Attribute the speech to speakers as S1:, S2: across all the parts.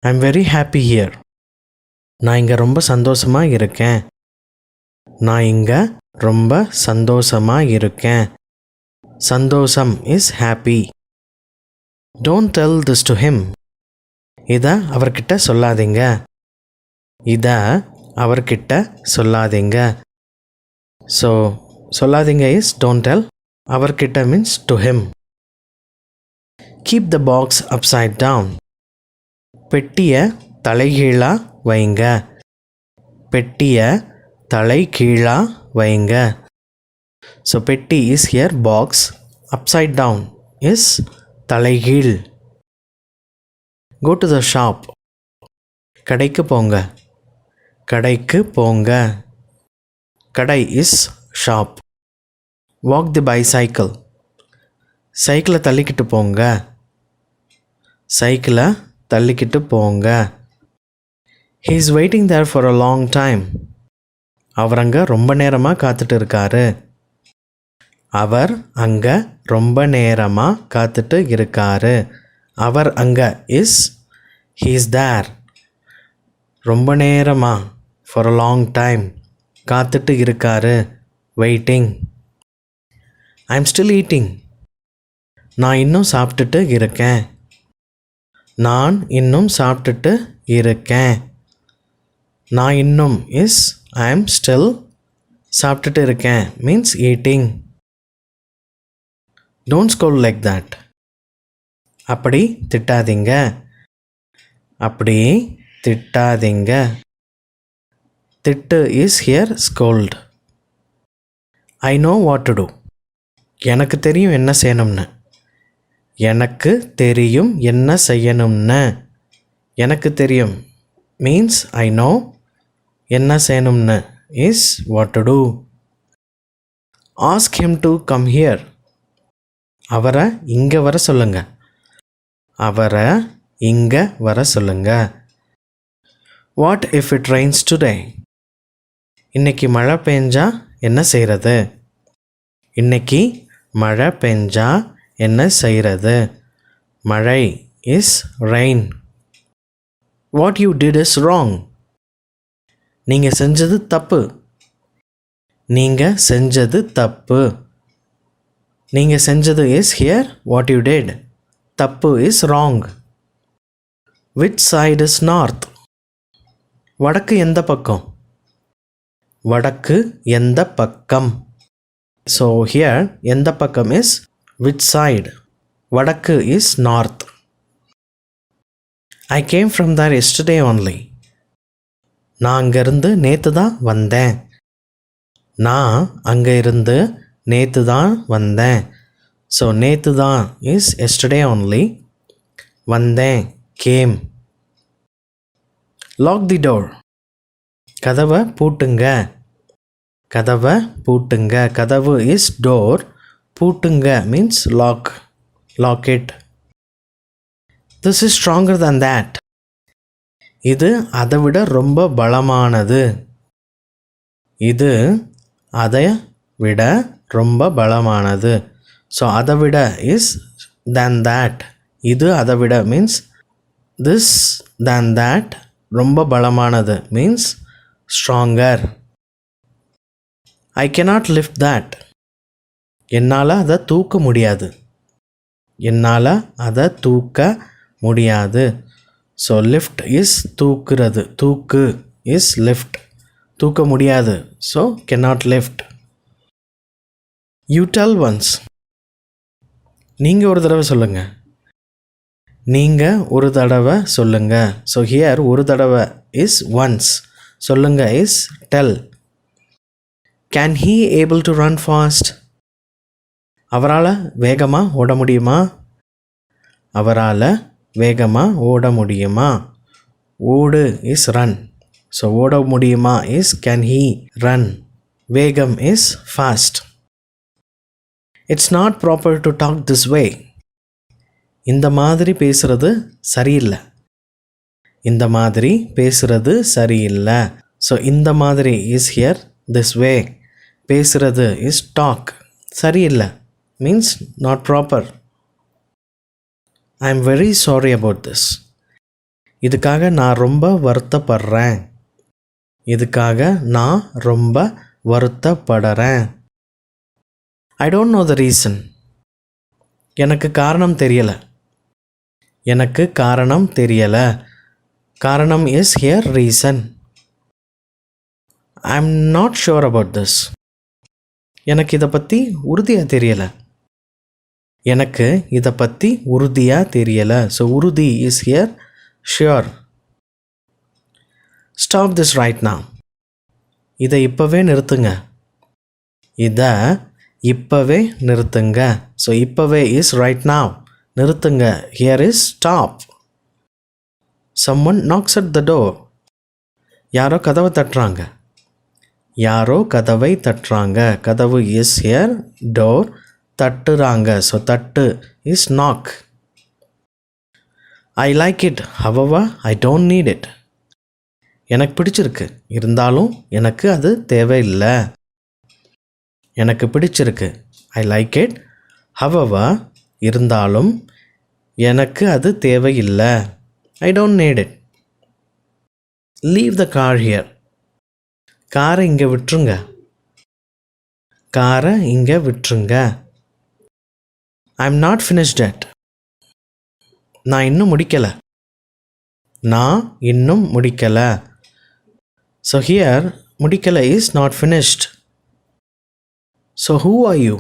S1: I'm very happy here. நான் இங்கே ரொம்ப சந்தோஷமாக இருக்கேன். நான் இங்கே ரொம்ப சந்தோஷமாக இருக்கேன். சந்தோஷம் is happy. Don't tell this to him. இதை அவர்கிட்ட சொல்லாதீங்க. இதை அவர்கிட்ட சொல்லாதீங்க. ஸோ சொல்லாதீங்க இஸ் don't tell. அவர்கிட்ட means to him. Keep the box upside down. பெட்டியை தலைகீழாக வைங்க. பெட்டியை தலைகீழாக வைங்க. ஸோ பெட்டி is here box. Upside down is தலைகீழ். Go to the shop. கடைக்கு போங்க. கடைக்கு போங்க. கடை is shop. Walk the bicycle. சைக்கிளை தள்ளிக்கிட்டு போங்க. சைக்கிளை தள்ளிக்கிட்டு போங்க. He is waiting there for a long time. அவர் அங்கே ரொம்ப நேரமாக காத்துட்டு இருக்காரு. அவர் அங்கே ரொம்ப நேரமாக காத்துட்டு இருக்காரு. அவர் அங்கே இஸ் he is there. ரொம்ப நேரமாக for a long time காத்துட்டு இருக்காரு. waiting. I'm still eating. நான் இன்னும் சாப்பிட்டுட்டு இருக்கேன். நான் இன்னும் சாப்பிட்டுட்டு இருக்கேன். நான் இன்னும் இஸ் ஐ எம் ஸ்டில். சாப்பிட்டுட்டு இருக்கேன் means eating. Don't scold like that. அப்படி திட்டாதீங்க. அப்படி திட்டாதீங்க. திட்டு is here scold. I know what to do. எனக்கு தெரியும் என்ன செய்யணும்னு. எனக்கு தெரியும் என்ன செய்யணும்னு. எனக்கு தெரியும் மீன்ஸ் ஐ நோ. என்ன செய்யணும்னு is what to do. Ask him to come here. அவரை இங்கே வர சொல்லுங்க. அவரை இங்கே வர சொல்லுங்க. What if it rains today. இன்னைக்கு மழை பெஞ்சா என்ன செய்கிறது. இன்னைக்கு மழை பெஞ்சா என்ன செய்கிறது. மழை is rain. What you did is wrong. நீங்கள் செஞ்சது தப்பு. நீங்கள் செஞ்சது தப்பு. நீங்கள் செஞ்சது is here what you did. தப்பு is wrong. Which side is north. வடக்கு எந்த பக்கம். வடக்கு எந்த பக்கம். ஸோ ஹியர் எந்த பக்கம் இஸ் விச் சைடு. வடக்கு is north. I came from there yesterday only. நான் அங்கேருந்து நேற்று தான் வந்தேன். நான் அங்கே இருந்து நேற்று தான் வந்தேன். ஸோ நேற்று தான் இஸ் எஸ்டர்டே ஒன்லி. வந்தேன் கேம். Lock the door. கதவை பூட்டுங்க. கதவை பூட்டுங்க. கதவு இஸ் டோர். பூட்டுங்க means lock. Lock it. This is stronger than that. இது அதை விட ரொம்ப பலமானது. இது அதை விட ரொம்ப பலமானது. ஸோ அதை விட இஸ் than that. இது அதை விட மீன்ஸ் திஸ் than that. ரொம்ப பலமானது means stronger. I cannot lift that. என்னால் அதை தூக்க முடியாது. என்னால் அதை தூக்க முடியாது. ஸோ லிஃப்ட் இஸ் தூக்குறது. தூக்கு இஸ் லிஃப்ட். தூக்க முடியாது. So cannot lift. You tell once. நீங்கள் ஒரு தடவை சொல்லுங்கள். நீங்கள் ஒரு தடவை சொல்லுங்கள். ஸோ ஹியர் ஒரு தடவை இஸ் ஒன்ஸ். சொல்லுங்க is tell. Can he able to run fast. அவரால் வேகமாக ஓட முடியுமா. அவரால் வேகமாக ஓட முடியுமா. ஓடு இஸ் ரன். ஸோ ஓட முடியுமா இஸ் கேன் ஹீ ரன். வேகம் is fast. It's not proper to talk this way. இந்த மாதிரி பேசுகிறது சரியில்லை. இந்த மாதிரி பேசுகிறது சரியில்லை. ஸோ இந்த மாதிரி இஸ் ஹியர் திஸ் வே. பேசுகிறது இஸ் டாக். சரியில்லை means not proper. I am very sorry about this. இதுக்காக நான் ரொம்ப வருத்தப்படுறேன். இதுக்காக நான் ரொம்ப வருத்தப்படுறேன். I don't know the reason. எனக்கு காரணம் தெரியலை. எனக்கு காரணம் தெரியலை. காரணம் is here reason. I am not sure about this. எனக்கு இதை பற்றி உறுதியாக தெரியலை. எனக்கு இதை பற்றி உறுதியாக தெரியலை. ஸோ உறுதி is here sure. Stop this right now. இதை இப்போவே நிறுத்துங்க. இதை இப்போவே நிறுத்துங்க. ஸோ இப்போவே இஸ் ரைட் நவ். நிறுத்துங்க. Here is stop. Someone knocks at the door. யாரோ கதவை தட்டுறாங்க. யாரோ கதவை தட்டுறாங்க. கதவு இஸ் ஹியர் டோர். தட்டுறாங்க. ஸோ தட்டு is knock. I like it however I don't need it. எனக்கு பிடிச்சிருக்கு, இருந்தாலும் எனக்கு அது தேவையில்லை. எனக்கு பிடிச்சிருக்கு. ஐ லைக் இட் ஹவவர், இருந்தாலும் எனக்கு அது தேவையில்லை. I don't need it. Leave the car here. காரை இங்கே விட்டுருங்க. காரை இங்கே விட்டுருங்க. I am not finished yet. நான் இன்னும் முடிக்கலை. நான் இன்னும் முடிக்கலை. ஸோ ஹியர் முடிக்கலை is not finished. So who are you?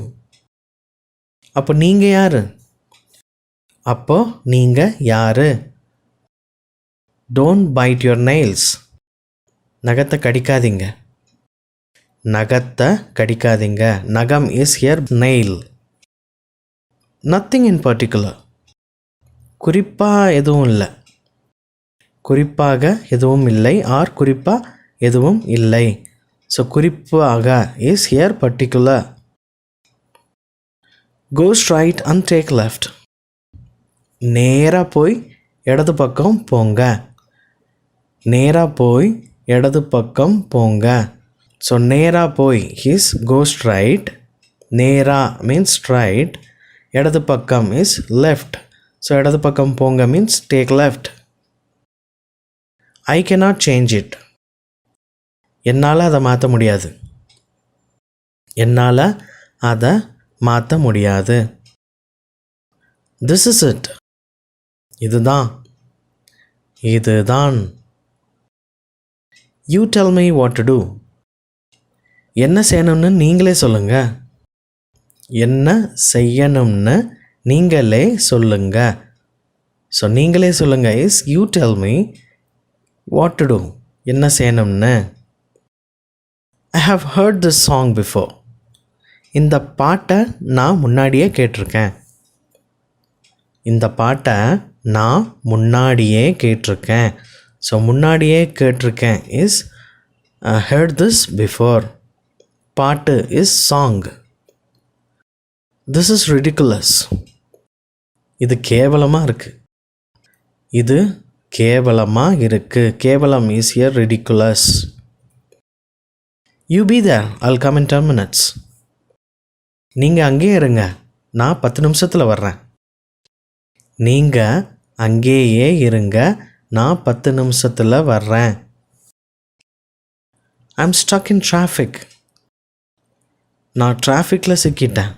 S1: அப்போ நீங்கள் யார்? அப்போ நீங்கள் யார்? Don't bite your nails. நகத்தை கடிக்காதீங்க. நகத்தை கடிக்காதீங்க. நகம் is here nail. Nothing in particular. குறிப்பாக எதுவும் இல்லை. குறிப்பாக எதுவும் இல்லை ஆர் குறிப்பாக எதுவும் இல்லை. ஸோ குறிப்பாக is here particular. Go straight and take left. நேராக போய் இடது பக்கம் போங்க. நேராக போய் இடது பக்கம் போங்க. ஸோ நேராக போய் இஸ் கோ ஸ்ட்ரைட். நேராக மீன்ஸ் ஸ்ட்ரைட். இடது பக்கம் இஸ் லெஃப்ட். ஸோ இடது பக்கம் போங்க means take left. I cannot change it. என்னால் அதை மாற்ற முடியாது. என்னால் அதை மாற்ற முடியாது. This is it. இதுதான். இதுதான். You tell me what to do. என்ன செய்யணும்னு நீங்களே சொல்லுங்க. என்ன செய்யணும்னு நீங்களே சொல்லுங்க. ஸோ நீங்களே சொல்லுங்க is you tell me what to do. என்ன செய்யணும்னு. I have heard this song before. இந்த பாட்டை நான் முன்னாடியே கேட்டிருக்கேன். இந்த பாட்டை நான் முன்னாடியே கேட்டிருக்கேன். ஸோ முன்னாடியே கேட்டிருக்கேன் இஸ் ஹர்ட் திஸ் பிஃபோர். பாட்டு is song. This is ridiculous. இது கேவலமாக இருக்குது. இது கேவலமாக இருக்குது. கேவலம் is here ridiculous. You be there I'll come in 10 minutes. நீங்கள் அங்கேயே இருங்க, நான் 10 நிமிஷத்தில் வர்றேன். நீங்கள் அங்கேயே இருங்க, நான் 10 நிமிஷத்தில் வர்றேன். I am stuck in traffic. நான் டிராஃபிக்கில் சிக்கிட்டேன்.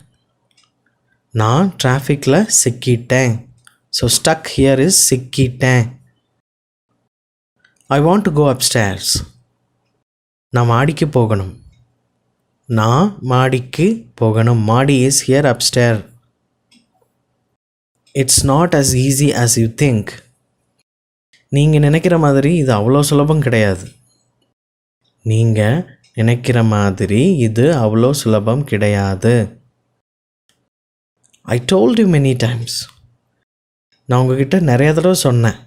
S1: நான் டிராஃபிக்கில் சிக்கிட்டேன். ஸோ ஸ்டக் ஹியர் இஸ் சிக்கிட்டேன். I want to go upstairs. நான் மாடிக்கு போகணும். நான் மாடிக்கு போகணும். மாடி is here upstair. It's not as easy as you think. நீங்கள் நினைக்கிற மாதிரி இது அவ்வளோ சுலபம் கிடையாது. நீங்கள் நினைக்கிற மாதிரி இது அவ்வளோ சுலபம் கிடையாது. I told you many times. நான் உங்ககிட்ட நிறையா தடவை சொன்னேன்.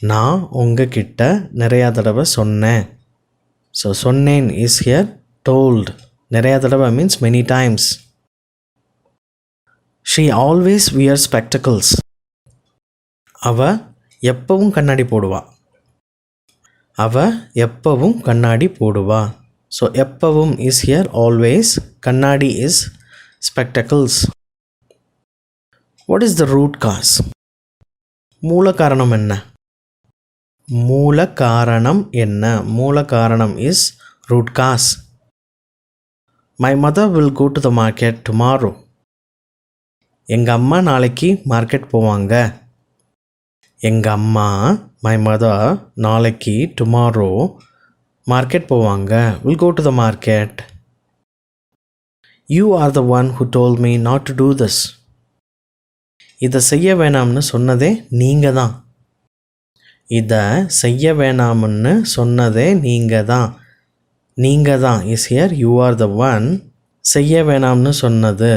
S1: நான் உங்ககிட்ட நிறையா தடவை சொன்னேன். ஸோ சொன்னேன் இஸ் ஹியர் டோல்ட். நிறையா தடவை means many times. She always wear spectacles. அவ எப்பவும் கண்ணாடி போடுவா. அவ எப்பவும் கண்ணாடி போடுவா. ஸோ எப்பவும் இஸ் ஹியர் ஆல்வேஸ். கண்ணாடி is spectacles. What is the root cause? மூல காரணம் என்ன? மூல காரணம் என்ன? மூல காரணம் is root cause. My mother will go to the market tomorrow. எங்கள் அம்மா நாளைக்கு மார்க்கெட் போவாங்க. எங்கள் அம்மா my mother நாளைக்கு tomorrow மார்க்கெட் போவாங்க. will go to the market. You are the one who told me not to do this. இதை செய்ய வேணாம்னு சொன்னதே நீங்கள் தான். இதை செய்ய வேணாம்னு சொன்னதே நீங்கள் தான். நீங்கள் தான் is here you are the one. செய்ய வேணாம்னு சொன்னது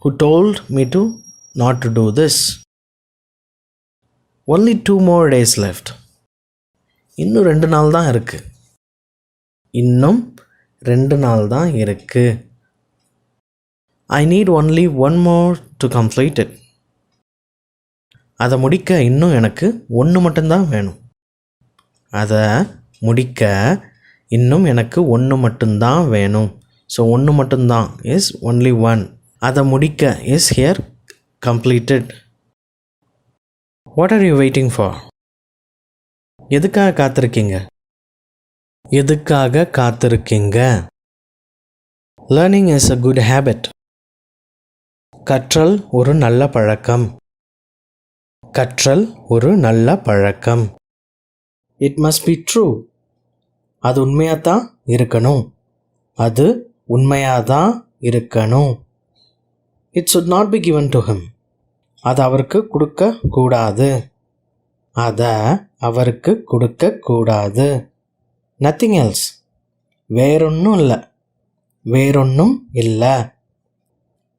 S1: who told me to not to do this. Only 2 more days left. இன்னும் 2 நாள் தான் இருக்குது. இன்னும் 2 நாள் தான் இருக்குது. I need only 1 more to complete it. அதை முடிக்க இன்னும் எனக்கு 1 மட்டும்தான் வேணும். அதை முடிக்க இன்னும் எனக்கு 1 மட்டும்தான் வேணும். ஸோ 1 மட்டும்தான் இஸ் only 1. அதை முடிக்க is here completed. What are you waiting for? எதுக்காக காத்திருக்கீங்க? எதுக்காக காத்திருக்கீங்க? Learning is a good habit. கற்றல் ஒரு நல்ல பழக்கம். கற்றல் ஒரு நல்ல பழக்கம். It must be true. அது உண்மையாகத்தான் இருக்கணும். அது உண்மையாகத்தான் இருக்கணும். It should not be given to him. அது அவருக்கு கொடுக்கக்கூடாது. அதை அவருக்கு கொடுக்கக்கூடாது. Nothing else. வேறொன்றும் இல்லை. வேறொன்றும் இல்லை.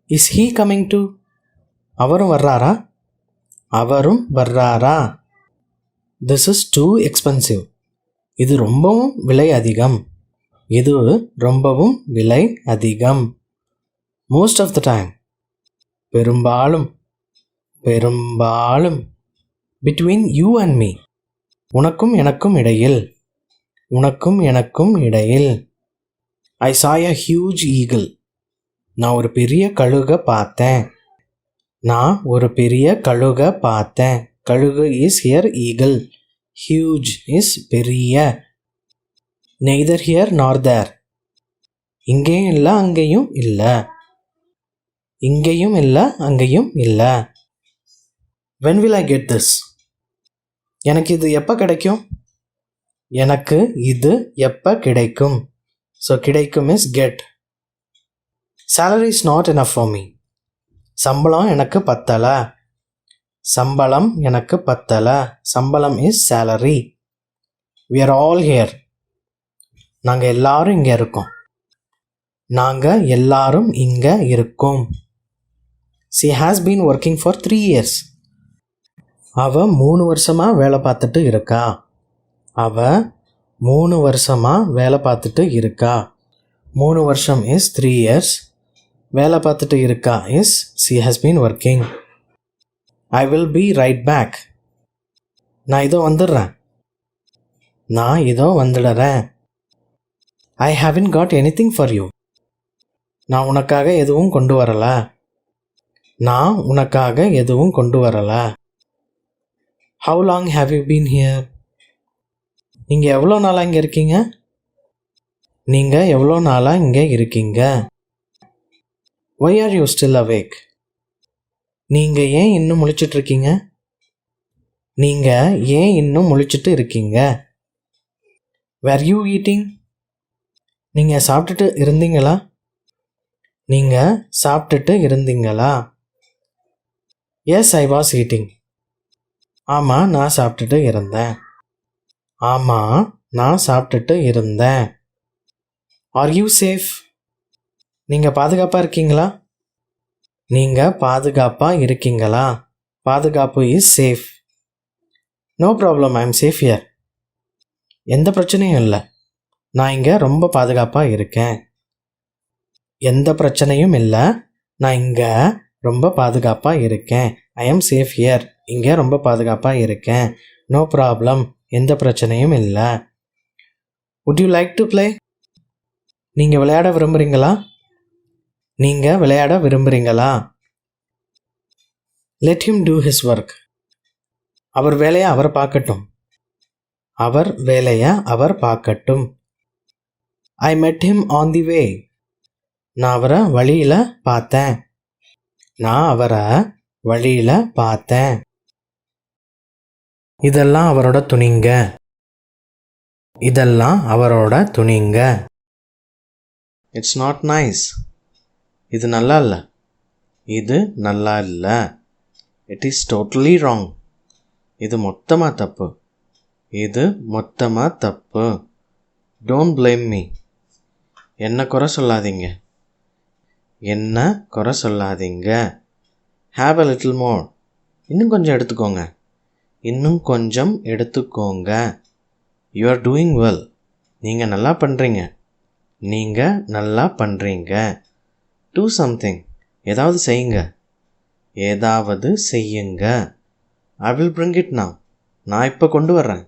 S1: Is he coming too? அவரும் வர்றாரா? அவரும் வர்றாரா? This is too expensive. இது ரொம்பவும் விலை அதிகம். இது ரொம்பவும் விலை அதிகம். Most of the time. பெரும்பாலும். பெரும்பாலும். Between you and me. உனக்கும் எனக்கும் இடையில். உனக்கும் எனக்கும் இடையில். ஐ saw a huge eagle. நான் ஒரு பெரிய கழுகை பார்த்தேன். நான் ஒரு பெரிய கழுகை பார்த்தேன். கழுகு is here eagle. Huge is பெரிய. நெய்தர் ஹியர் நார் தேர். இங்கேயும் இல்லை அங்கேயும் இல்லை. இங்கேயும் இல்லை அங்கேயும் இல்லை. when will I get this? எனக்கு இது எப்போ கிடைக்கும்? எனக்கு இது எப்போ கிடைக்கும்? ஸோ கிடைக்கும் is get. salary is not enough for me. சம்பளம் எனக்கு பத்தலை. சம்பளம் எனக்கு பத்தலை. சம்பளம் is salary. we are all here. நாங்கள் எல்லாரும் இங்கே இருக்கோம். நாங்கள் எல்லாரும் இங்கே இருக்கோம். she has been working for 3 years. அவ 3 வருஷமாக வேலை பார்த்துட்டு இருக்கா. அவ 3 வருஷமாக வேலை பார்த்துட்டு இருக்கா. 3 வருஷம் இஸ் 3 years. வேலை பார்த்துட்டு இருக்கா is she has been working. I will be right back. நான் இதோ வந்துடுறேன். நான் இதோ வந்துடுறேன். I haven't got anything for you. நான் உனக்காக எதுவும் கொண்டு வரல. நான் உனக்காக எதுவும் கொண்டு வரல. How long have you been here? நீங்கள் எவ்வளோ நாளாக இங்கே இருக்கீங்க? நீங்கள் எவ்வளோ நாளாக இங்கே இருக்கீங்க? Why are you still awake? நீங்கள் ஏன் இன்னும் முழிச்சிட்டு இருக்கீங்க? நீங்கள் ஏன் இன்னும் முழிச்சிட்டு இருக்கீங்க? Were you eating? நீங்கள் சாப்பிட்டுட்டு இருந்தீங்களா? நீங்கள் சாப்பிட்டுட்டு இருந்தீங்களா? Yes, I was eating. ஆமாம், நான் சாப்பிட்டுட்டு இருந்தேன். ஆமாம், நான் சாப்பிட்டுட்டு இருந்தேன். Are you safe? நீங்கள் பாதுகாப்பாக இருக்கீங்களா? நீங்கள் பாதுகாப்பாக இருக்கீங்களா? பாதுகாப்பு is safe. No problem, I am safe here. எந்த பிரச்சனையும் இல்லை. நான் இங்கே ரொம்ப பாதுகாப்பாக இருக்கேன். எந்த பிரச்சனையும் இல்லை. நான் இங்கே ரொம்ப பாதுகாப்பாக இருக்கேன். I am safe here. இங்கே ரொம்ப பாதுகாப்பாக இருக்கேன். நோ ப்ராப்ளம், எந்த பிரச்சனையும் இல்லை. Would you like to play? நீங்கள் விளையாட விரும்புகிறீங்களா? நீங்கள் விளையாட விரும்புகிறீங்களா? Let him do his work. அவர் வேலையை அவர் பார்க்கட்டும். அவர் வேலையை அவர் பார்க்கட்டும். ஐ met him on the way. நான் அவரை வழியில் பார்த்தேன். நான் அவரை வழியில் பார்த்தேன். இதெல்லாம் அவரோட துணிங்க. இதெல்லாம் அவரோட துணிங்க. It's not nice. இது நல்லா இல்லை. இது நல்லா இல்லை. It is totally wrong. இது மொத்தமாக தப்பு. இது மொத்தமாக தப்பு. Don't blame me. என்ன குறை சொல்லாதீங்க. என்ன குறை சொல்லாதீங்க. Have a little more. இன்னும் கொஞ்சம் எடுத்துக்கோங்க. இன்னும் கொஞ்சம் எடுத்துக்கோங்க. You are doing well. நீங்கள் நல்லா பண்ணுறீங்க. நீங்கள் நல்லா பண்ணுறீங்க. Do something. ஏதாவது செய்யுங்க. ஏதாவது செய்யுங்க. I will bring it now. நான் இப்போ கொண்டு வர்றேன்.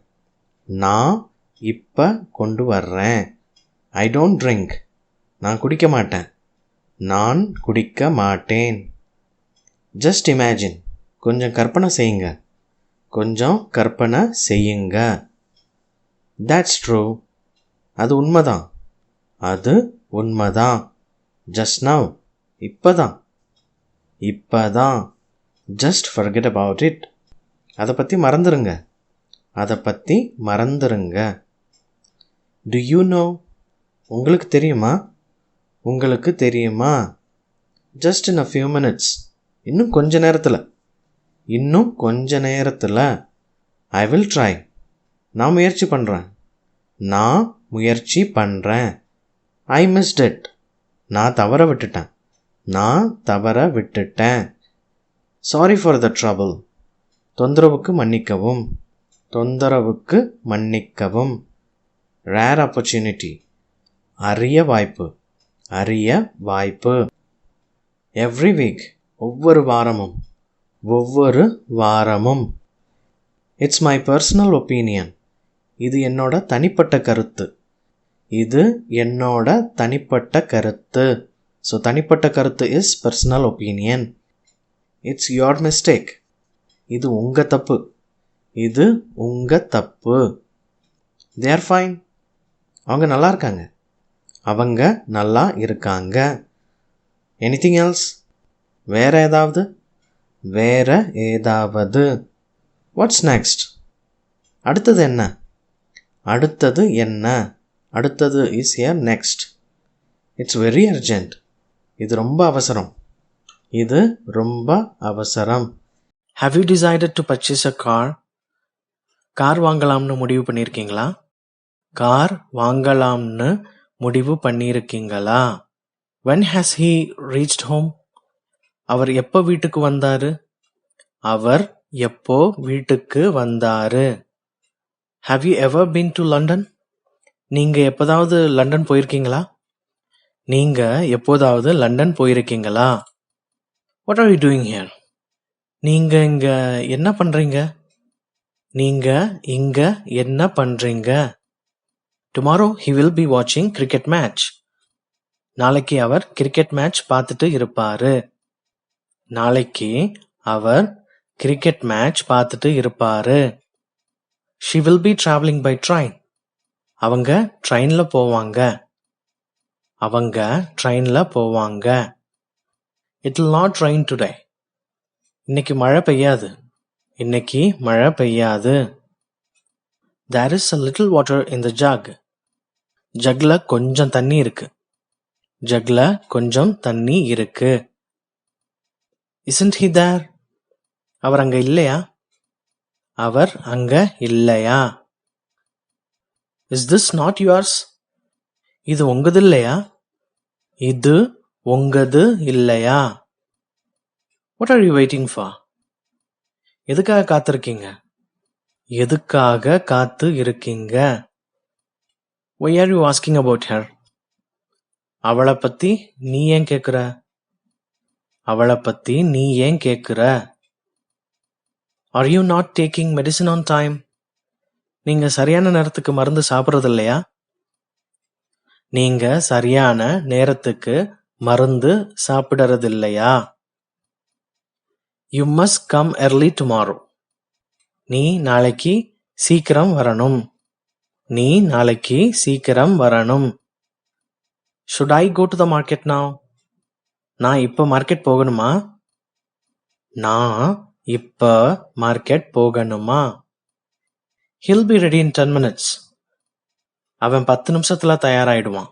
S1: நான் இப்போ கொண்டு வர்றேன். I don't drink. நான் குடிக்க மாட்டேன். நான் குடிக்க மாட்டேன். Just imagine. கொஞ்சம் கற்பனை செய்யுங்க. கொஞ்சம் கற்பனை செய்யுங்க. That's true. அது உண்மைதான். அது உண்மைதான். Just now. இப்போதான். இப்போதான். Just forget about it. அதை பற்றி மறந்துருங்க. அதை பற்றி மறந்துருங்க. Do you know? உங்களுக்கு தெரியுமா? உங்களுக்கு தெரியுமா? Just in a few minutes. இன்னும் கொஞ்ச நேரத்தில். இன்னும் கொஞ்ச நேரத்தில். I will try. நான் முயற்சி பண்ணுறேன். நான் முயற்சி பண்ணுறேன். I missed it. நான் தவற விட்டுட்டேன். நான் தவற விட்டுட்டேன். Sorry for the trouble. தொந்தரவுக்கு மன்னிக்கவும். தொந்தரவுக்கு மன்னிக்கவும். Rare opportunity. அரிய வாய்ப்பு. அரிய வாய்ப்பு. Every week. ஒவ்வொரு வாரமும். ஒவ்வொரு வாரமும். It's my personal opinion. இது என்னோட தனிப்பட்ட கருத்து. இது என்னோட தனிப்பட்ட கருத்து. ஸோ தனிப்பட்ட கருத்து is personal opinion. It's your mistake. இது உங்கள் தப்பு. இது உங்கள் தப்பு. They are fine. அவங்க நல்லா இருக்காங்க. அவங்க நல்லா இருக்காங்க. Anything else? வேற ஏதாவது? வேற ஏதாவது. What's next? அடுத்தது என்ன? அடுத்தது என்ன? அடுத்தது is here next. It's very urgent. இது ரொம்ப அவசரம். இது ரொம்ப அவசரம். How you decided to purchase a car? Car வாங்கலாம்னு முடிவு பண்ணியிருக்கீங்களா? கார் வாங்கலாம்னு முடிவு பண்ணியிருக்கீங்களா? when has he reached home? அவர் எப்போ வீட்டுக்கு வந்தாரு? அவர் எப்போ வீட்டுக்கு வந்தாரு? have you ever been to London? நீங்கள் எப்போதாவது லண்டன் போயிருக்கீங்களா? நீங்கள் எப்போதாவது லண்டன் போயிருக்கீங்களா? what are you doing here? நீங்கள் இங்கே என்ன பண்ணுறீங்க? நீங்கள் இங்கே என்ன பண்ணுறீங்க? tomorrow he will be watching cricket match. நாளைக்கு அவர் கிரிக்கெட் மேட்ச் பார்த்துட்டு இருப்பாரு. நாளைக்கு அவர் கிரிக்கெட் மேட்ச் பார்த்துட்டு இருப்பாரு. she will be traveling by train. அவங்க ட்ரெயினில் போவாங்க. அவங்க ட்ரெயினில் போவாங்க. it will not rain today. இன்னைக்கு மழை பெய்யாது. இன்னைக்கு மழை பெய்யாது. there is a little water in the jug. ஜக்ல கொஞ்சம் தண்ணி இருக்கு. ஜக்ல கொஞ்சம் தண்ணி இருக்கு. isn't he there? அவர் அங்க இல்லையா? அவர் அங்க இல்லையா? is this not yours? இது உங்கது இல்லையா? இது உங்கது இல்லையா? what are you waiting for? எதுக்காக காத்திருக்கீங்க? எதுக்காக காத்து இருக்கீங்க? why are you asking about her? அவளை பத்தி நீ ஏன் கேக்குற? அவளை பத்தி நீ ஏன் கேக்குற? are you not taking medicine on time? நீங்க சரியான நேரத்துக்கு மருந்து சாப்பிட்றது இல்லையா? நீங்க சரியான நேரத்துக்கு மருந்து சாப்பிடுறது இல்லையா? you must come early tomorrow. நீ நாளைக்கு சீக்கிரம் வரணும். நீ நாளைக்கு சீக்கிரம் வரணும். Should I go to the market now? நான் இப்ப மார்க்கெட் போகணுமா? நான் இப்ப மார்க்கெட் போகணுமா? He'll be ready in 10 minutes. அவன் 10 நிமிஷத்துல தயாராயிடுவான்.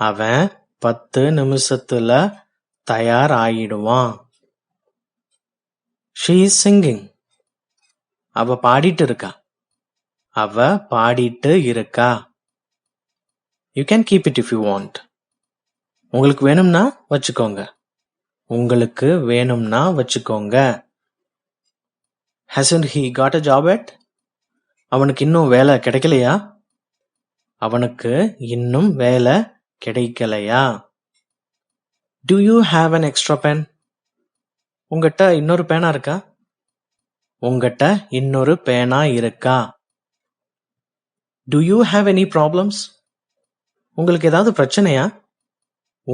S1: அவன் 10 நிமிஷத்துல தயாராயிடுவான். She is singing. அவ பாடிட்டு இருக்கா. அவ பாடிட்டு இருக்கா. You can keep it if you want. உங்களுக்கு வேணும்னா வச்சுக்கோங்க. உங்களுக்கு வேணும்னா வச்சுக்கோங்க. Hasn't he got a job yet? அவனுக்கு இன்னும் வேலை கிடைக்கலையா? அவனுக்கு இன்னும் வேலை கிடைக்கலையா? Do you have an extra pen? உங்ககிட்ட இன்னொரு பேனா இருக்கா? உங்ககிட்ட இன்னொரு பேனா இருக்கா? Do you have any problems? உங்களுக்கு ஏதாவது பிரச்சனையா?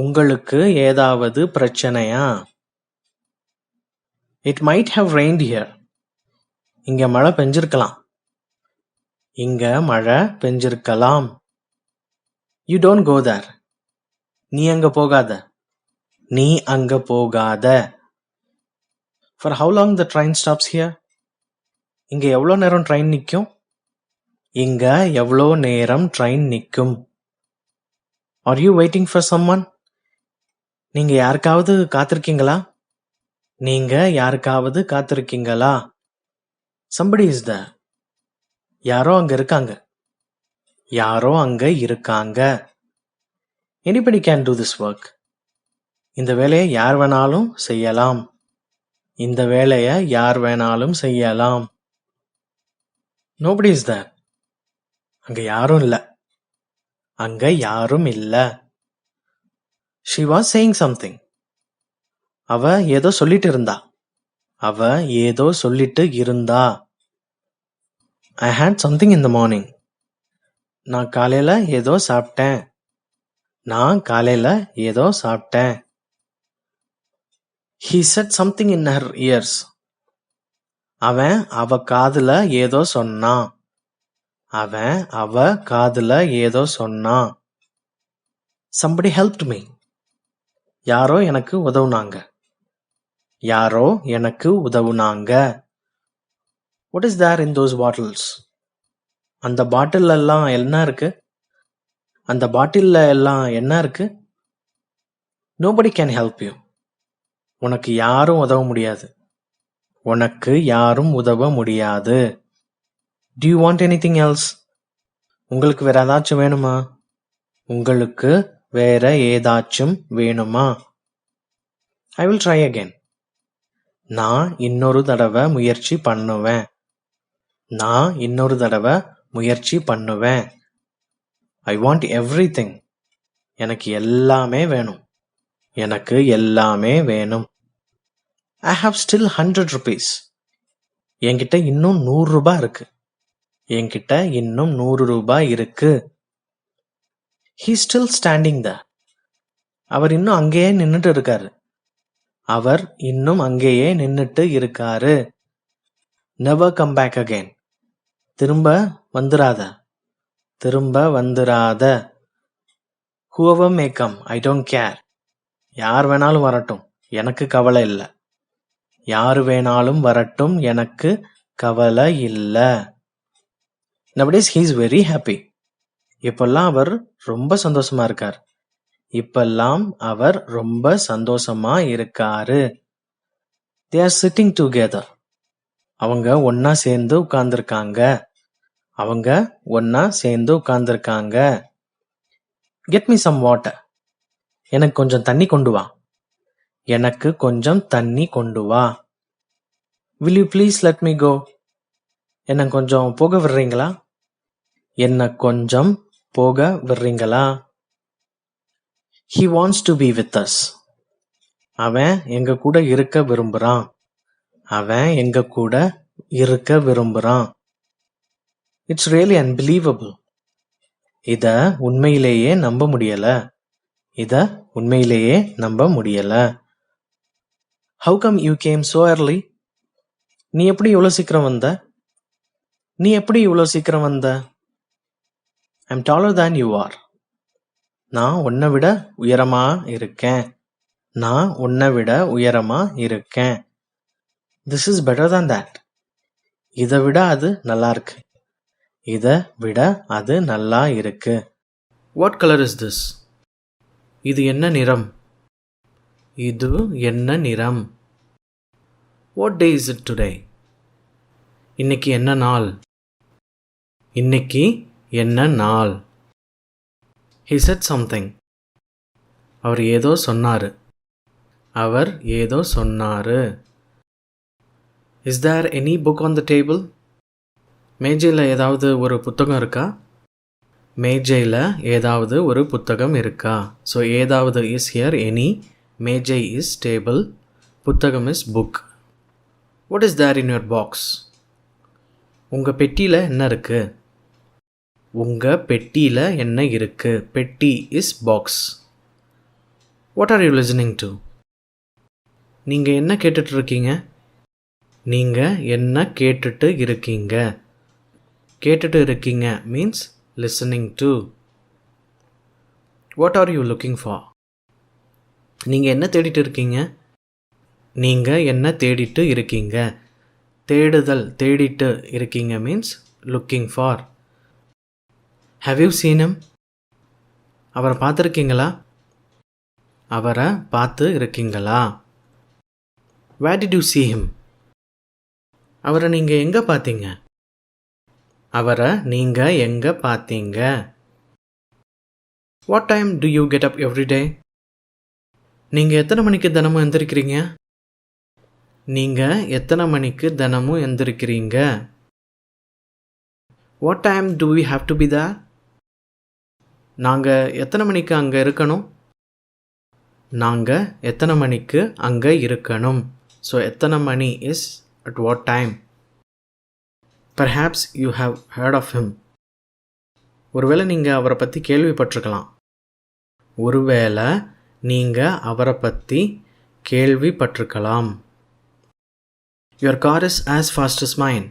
S1: உங்களுக்கு ஏதாவது பிரச்சனையா? It might have rained here. இங்க மழை பெஞ்சிருக்கலாம். இங்க மழை பெஞ்சிருக்கலாம். You don't go there. நீ அங்க போகாத. நீ அங்க போகாத. For how long the train stops here? இங்க எவ்வளோ நேரம் ட்ரெயின் நிற்கும்? இங்க எவ்வளோ நேரம் ட்ரெயின் நிற்கும்? Are you waiting for someone? நீங்க யாருக்காவது காத்திருக்கீங்களா? நீங்க யாருக்காவது காத்திருக்கீங்களா? Somebody is there. யாரோ அங்க இருக்காங்க. யாரோ அங்க இருக்காங்க. Anybody can do this work. இந்த வேலையை யார் வேணாலும் செய்யலாம். இந்த வேலையை யார் வேணாலும் செய்யலாம். Nobody is there. அங்க யாரும் இல்ல. அங்க யாரும் இல்ல. She was saying something. அவ ஏதோ சொல்லிட்டு இருந்தா. அவ ஏதோ சொல்லிட்டு இருந்தா. I had something in the morning. நான் காலையில ஏதோ சாப்பிட்டேன். நான் காலையில ஏதோ சாப்பிட்டேன். He said something in her ears. அவன் அவ காதுல ஏதோ சொன்னான். அவன் அவ காதுல ஏதோ சொன்னான். Somebody helped me. யாரோ எனக்கு உதவுனாங்க. யாரோ எனக்கு உதவுனாங்க. What is there in those bottles? அந்த பாட்டில் எல்லாம் என்ன இருக்கு? அந்த பாட்டில்ல எல்லாம் என்ன இருக்கு? Nobody can help you. உனக்கு யாரும் உதவ முடியாது. உனக்கு யாரும் உதவ முடியாது. Do you want anything else? உங்களுக்கு வேற ஏதாச்சும் வேணுமா? உங்களுக்கு வேற ஏதாச்சும் வேணுமா? I will try again. நான் இன்னொரு தடவை முயற்சி பண்ணுவேன். நான் இன்னொரு தடவை முயற்சி பண்ணுவேன். I want everything. எனக்கு எல்லாமே வேணும். எனக்கு எல்லாமே வேணும். I have still 100 rupees. என்கிட்ட இன்னும் 100 ரூபாய் இருக்கு. என்கிட்ட இன்னும் 100 ரூபாய் இருக்கு. He's still standing there. அவர் இன்னும் அங்கேயே நின்னுட்டு இருக்காரு. அவர் இன்னும் அங்கேயே நின்னுட்டு இருக்காரு. Never come back again. திரும்ப வந்துராத. திரும்ப வந்துராத. Whoever may come, I don't care. யார் வேணாலும் வரட்டும், எனக்கு கவலை இல்ல. யாரு வேணாலும் வரட்டும், எனக்கு கவலை இல்ல. Nowadays he is very happy. இப்பெல்லாம் அவர் ரொம்ப சந்தோஷமா இருக்கார். இப்பெல்லாம் அவர் ரொம்ப சந்தோஷமா இருக்காரு. They are sitting together. அவங்க ஒன்னா சேர்ந்து உட்கார்ந்திருக்காங்க. அவங்க ஒன்னா சேர்ந்து உட்கார்ந்திருக்காங்க. Get me some water. எனக்கு கொஞ்சம் தண்ணி கொண்டு வா. எனக்கு கொஞ்சம் தண்ணி கொண்டு வா. Will you please let me go? என்ன கொஞ்சம் போக விடுறீங்களா? என்ன கொஞ்சம் போக விடுறீங்களா? He wants to be with us. அவன் எங்க கூட இருக்க விரும்புறான். அவன் எங்க கூட இருக்க விரும்புறான். It's really unbelievable. இத உண்மையிலேயே நம்ப முடியல. இத உண்மையிலேயே நம்ப முடியல. How come you came so early? நீ எப்படி இவ்வளவு சீக்கிரம் வந்த? நீ எப்படி இவ்வளவு சீக்கிரம் வந்த? I'm taller than you are. நான் உன்னை விட உயரமா இருக்கேன். நான் உன்னை விட உயரமா இருக்கேன். This is better than that. இதை விட அது நல்லா இருக்கு. இதை விட அது நல்லா இருக்கு. What color is this? இது என்ன நிறம்? இது என்ன நிறம்? What day is it today? இன்னைக்கு என்ன நாள்? இன்னைக்கு என்ன நாள்? He said something. அவர் ஏதோ சொன்னாரு. அவர் ஏதோ சொன்னாரு. Is there any book on the table? மேஜையில் ஏதாவது ஒரு புத்தகம் இருக்கா? மேஜையில் ஏதாவது ஒரு புத்தகம் இருக்கா? ஸோ ஏதாவது இஸ் ஹியர், எனி. மேஜை இஸ் டேபிள், புத்தகம் is book. What is there in your box? உங்கள் பெட்டியில் என்ன இருக்கு? உங்கள் பெட்டியில் என்ன இருக்கு? பெட்டி is box. What are you listening to? நீங்கள் என்ன கேட்டுட்டு இருக்கீங்க? நீங்கள் என்ன கேட்டுட்டு இருக்கீங்க? கேட்டுட்டு இருக்கீங்க means listening to. What are you looking for? நீங்கள் என்ன தேடிட்டு இருக்கீங்க? நீங்கள் என்ன தேடிட்டு இருக்கீங்க? தேடுதல், தேடிட்டு இருக்கீங்க means looking for. Have you seen him? அவரை பார்த்துருக்கீங்களா? அவரை பார்த்து இருக்கீங்களா? Where did you see him? அவரை நீங்கள் எங்கே பார்த்தீங்க? அவரை நீங்கள் எங்கே பார்த்தீங்க? What time do you get up every day? நீங்கள் எத்தனை மணிக்கு தினமும் எந்திரிக்கிறீங்க? நீங்கள் எத்தனை மணிக்கு தினமும் எந்திரிக்கிறீங்க? What time do we have to be there? நாங்கள் எத்தனை மணிக்கு அங்கே இருக்கணும்? நாங்கள் எத்தனை மணிக்கு அங்கே இருக்கணும்? ஸோ எத்தனை மணி is at what time. Perhaps you have heard of him. ஒருவேளை நீங்கள் அவரை பற்றி கேள்விப்பட்டிருக்கலாம். ஒருவேளை நீங்கள் அவரை பற்றி கேள்விப்பட்டிருக்கலாம். Your car is as fast as mine.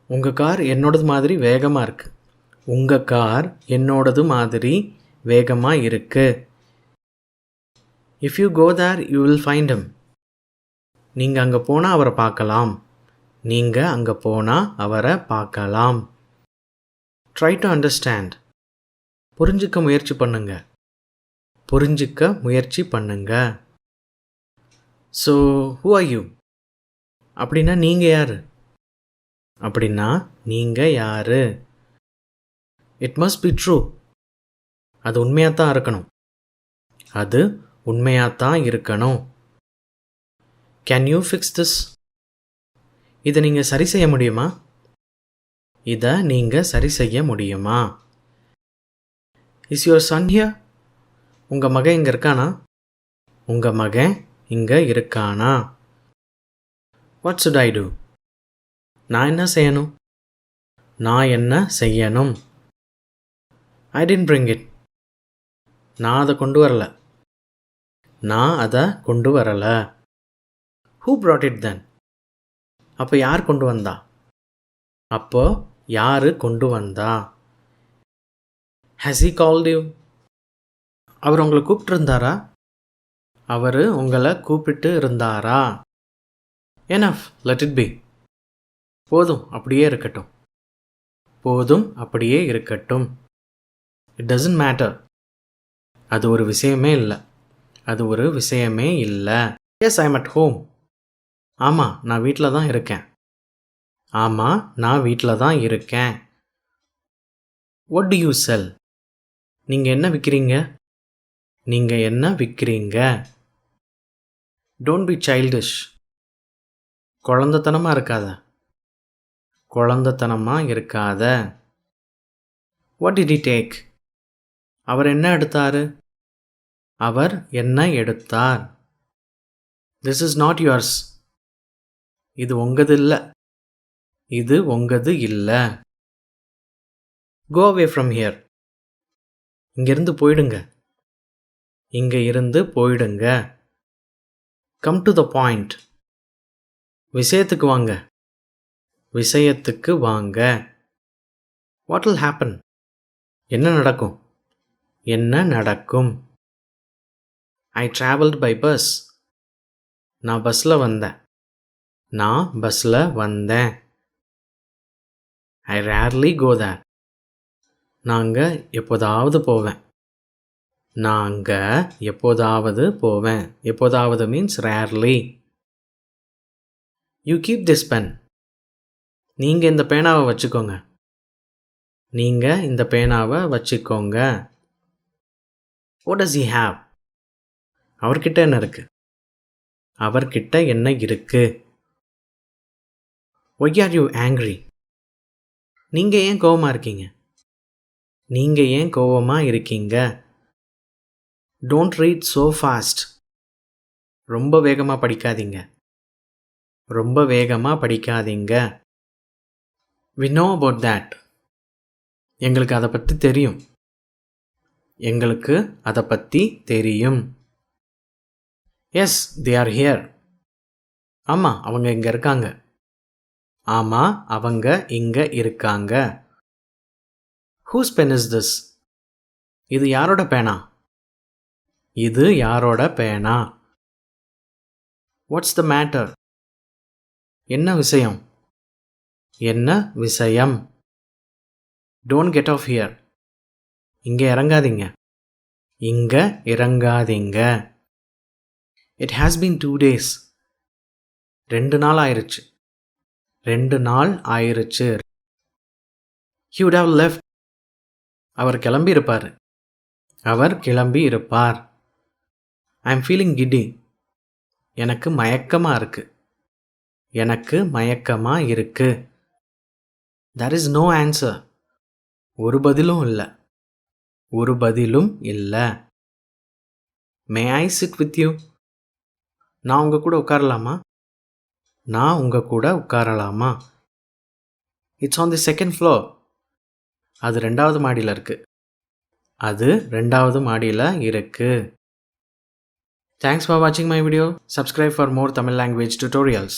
S1: உங்கள் கார் என்னோடது மாதிரி வேகமாக இருக்கு. உங்கள் கார் என்னோடது மாதிரி வேகமாக இருக்கு. If you go there, you will find him. நீங்கள் அங்கே போனால் அவரை பார்க்கலாம். நீங்கள் அங்கே போனால் அவரை பார்க்கலாம். Try to understand. புரிஞ்சிக்க முயற்சி பண்ணுங்க. புரிஞ்சிக்க முயற்சி பண்ணுங்க. So who are you? அப்படின்னா நீங்கள் யார்? அப்படின்னா நீங்கள் யார்? It must be true. அது உண்மையாகத்தான் இருக்கணும். அது உண்மையாகத்தான் இருக்கணும். Can you fix this? இதை நீங்கள் சரி செய்ய முடியுமா? இதை நீங்கள் சரி செய்ய முடியுமா? Is your son here? உங்கள் மகன் இங்கே இருக்கானா? உங்கள் மகன் இங்கே இருக்கானா? What should I do? நான் என்ன செய்யணும்? நான் என்ன செய்யணும்? I didn't bring it. நான் அதை கொண்டு வரல. நான் அதை கொண்டு வரல. Who brought it then? அப்போ யார் கொண்டு வந்தா? அப்போ யார் கொண்டு வந்தா? Has he called you? அவர் உங்களை கூப்பிட்டு அவர் உங்களை கூப்பிட்டு இருந்தாரா? Enough, let it be. போதும், அப்படியே இருக்கட்டும். போதும், அப்படியே இருக்கட்டும். It doesn't matter. அது ஒரு விஷயமே இல்லை. அது ஒரு விஷயமே இல்லை. Yes, I am at home. ஆமாம், நான் வீட்டில் தான் இருக்கேன். ஆமாம், நான் வீட்டில் தான் இருக்கேன். What do you sell? நீங்கள் என்ன விற்கிறீங்க? நீங்கள் என்ன விற்கிறீங்க? Don't be childish. குழந்தைத்தனமாக இருக்காத. குழந்தைத்தனமாக இருக்காத. What did he take? அவர் என்ன எடுத்தார்? அவர் என்ன எடுத்தார்? This is not yours. இது உங்கது இல்லை. இது உங்கது இல்லை. Go away from here. இங்கிருந்து போயிடுங்க. இங்கே இருந்து போயிடுங்க. Come to the point. விஷயத்துக்கு வாங்க. விஷயத்துக்கு வாங்க. What will happen? என்ன நடக்கும்? என்ன நடக்கும்? I traveled by bus. நான் பஸ்ஸில் வந்தேன். நான் பஸ்ஸில் வந்தேன். I rarely go there. நாங்க எப்போதாவது போவேன். நாங்க எப்போதாவது போவேன். எப்போதாவது means rarely. You keep this pen. நீங்கள் இந்த பேனாவை வச்சுக்கோங்க. நீங்கள் இந்த பேனாவை வச்சுக்கோங்க. What does he have? அவர்கிட்ட என்ன இருக்கு? அவர்கிட்ட என்ன இருக்கு? Why are you angry? நீங்கள் ஏன் கோவமாக இருக்கீங்க? நீங்கள் ஏன் கோவமாக இருக்கீங்க? Don't read so fast. ரொம்ப வேகமாக படிக்காதீங்க. ரொம்ப வேகமாக படிக்காதீங்க. We know about that. எங்களுக்கு அதை பற்றி தெரியும். எங்களுக்கு அதை பற்றி தெரியும். Yes, they are here. ஆமாம், அவங்க இங்கே இருக்காங்க. ஆமாம், அவங்க இங்கே இருக்காங்க. Whose pen is this? இது யாரோட பேனா? இது யாரோட பேனா? What's the matter? என்ன விஷயம்? என்ன விஷயம்? Don't get off here. இங்கே இறங்காதீங்க. இங்கே இறங்காதீங்க. It has been 2 days. 2 நாள் ஆயிருச்சு. 2 நாள் ஆயிருச்சு. He would have left. அவர் கிளம்பி இருப்பார். அவர் கிளம்பி இருப்பார். I am feeling giddy. எனக்கு மயக்கமாக இருக்கு. எனக்கு மயக்கமாக இருக்கு. There is no answer. ஒரு பதிலும் இல்லை. ஒரு பதிலும் இல்லை. May I sit with you? நான் உங்கள் கூட உட்காரலாமா? நான் உங்கள் கூட உட்காரலாமா? It's on the second floor. அது 2வது மாடியில் இருக்கு. அது 2வது மாடியில் இருக்கு. Thanks for watching my video. Subscribe for more Tamil language tutorials.